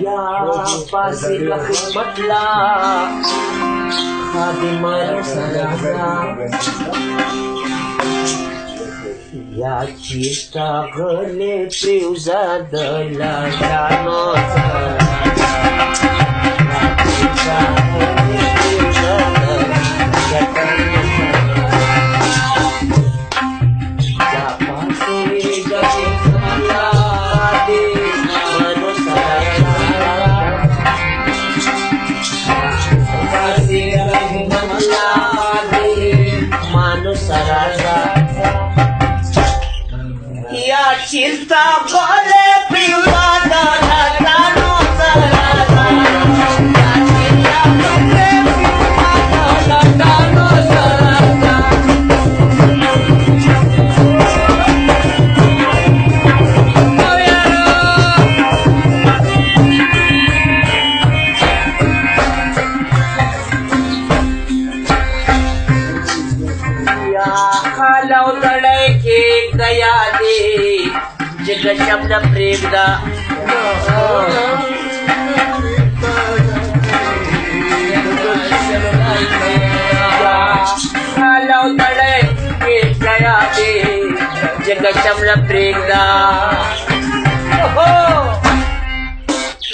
या फासिल खिदमतला खादिमान सराजा या चिता गले पिवजा दला जानो चिंता बोले पिला दाना दानो सराजा चिंता बोले पिला दाना दानो सराजा या खाला उतड़े के गया दे जग शब्द प्रेमदा खाला उतड़े के गया दे जग शब्द प्रेमदा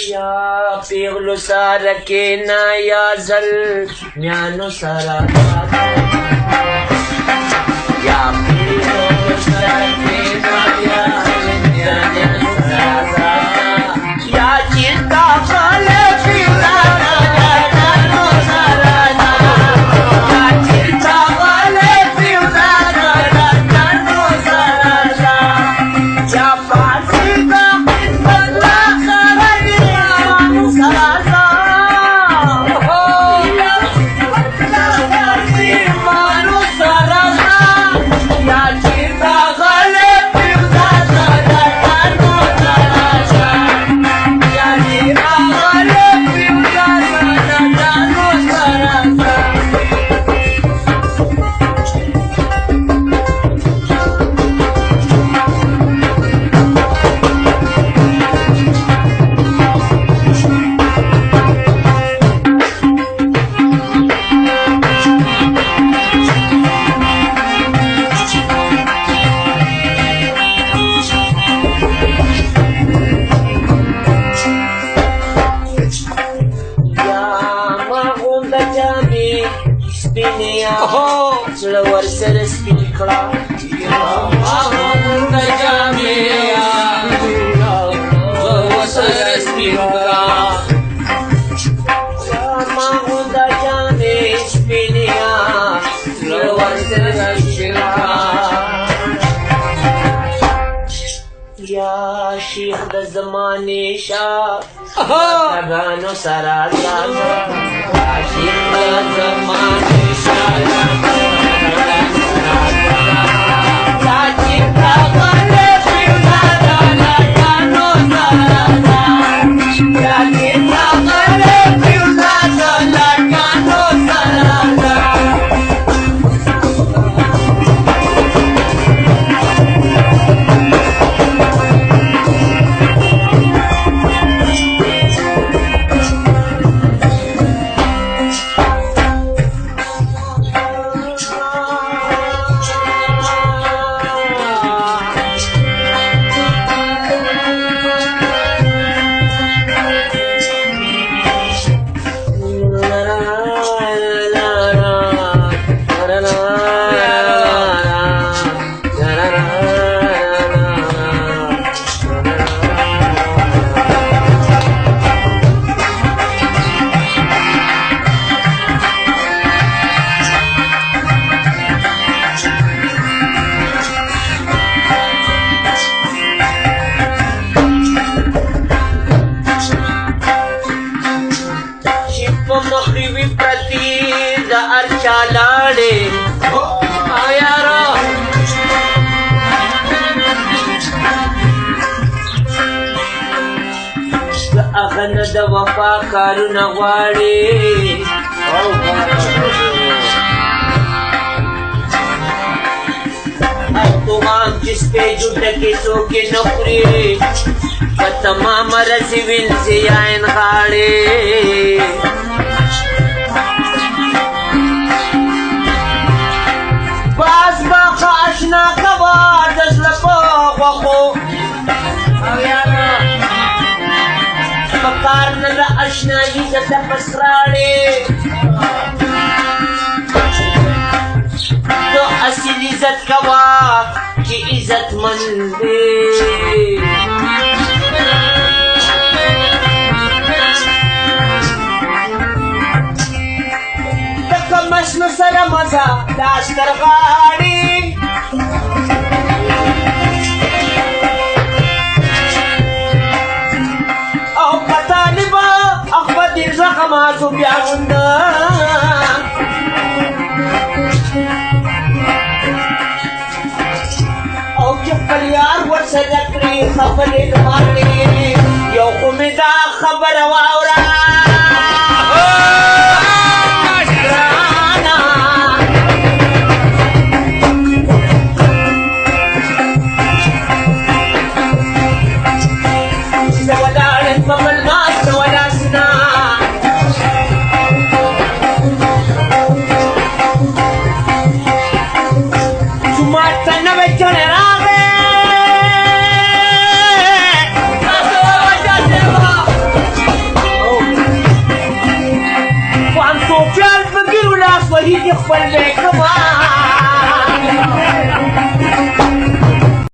या पेगलो सार के ना या जल न्यानो सारा या पेगलो सार के ना या या चिंता बोले पिला दानो सराजा या चिंता बोले पिला दानो सराजा या फांसी का बदला करनिया सराजा हो या मानो सराजा या चिंता बोले पिला दानो सराजा या चिंता बोले पिला दानो सराजा Selawar seres pikla Mahmud Jamia Selawar seres pikla Mahmud Jamia Spinia Selawar seres pikla Ya Syekh da zamane Shah Tagano Saraza Ya Syekh da zamane Shah Chalade ayaro akan da wafa karuna wade atau پیغام چې سپی جوټه کې څوک یې نه خوري په تمامه رسي وینځي عین غاړې باز به ښه اشنا کوه د زړه په غوښو او یاره په کار نه د اشنایي د تپس راړې تو اصل عزت کوه چې عزتمند دی مشنو سره مزه دا سترغاړي او پتانې به اخبه دې زخماتو بیا غونده او چې خپل یار ورسره کړي خبرې ماتې یو خو مې دا خبره واوره خپل دی کما